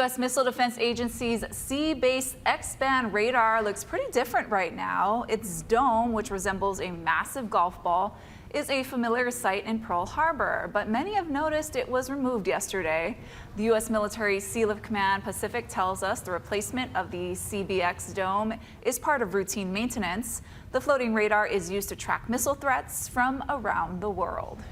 U.S. Missile Defense Agency's sea-based X-band radar looks pretty different right now. Its dome, which resembles a massive golf ball, is a familiar sight in Pearl Harbor, but many have noticed it was removed yesterday. The U.S. military Sea Lift Command Pacific tells us the replacement of the CBX dome is part of routine maintenance. The floating radar is used to track missile threats from around the world.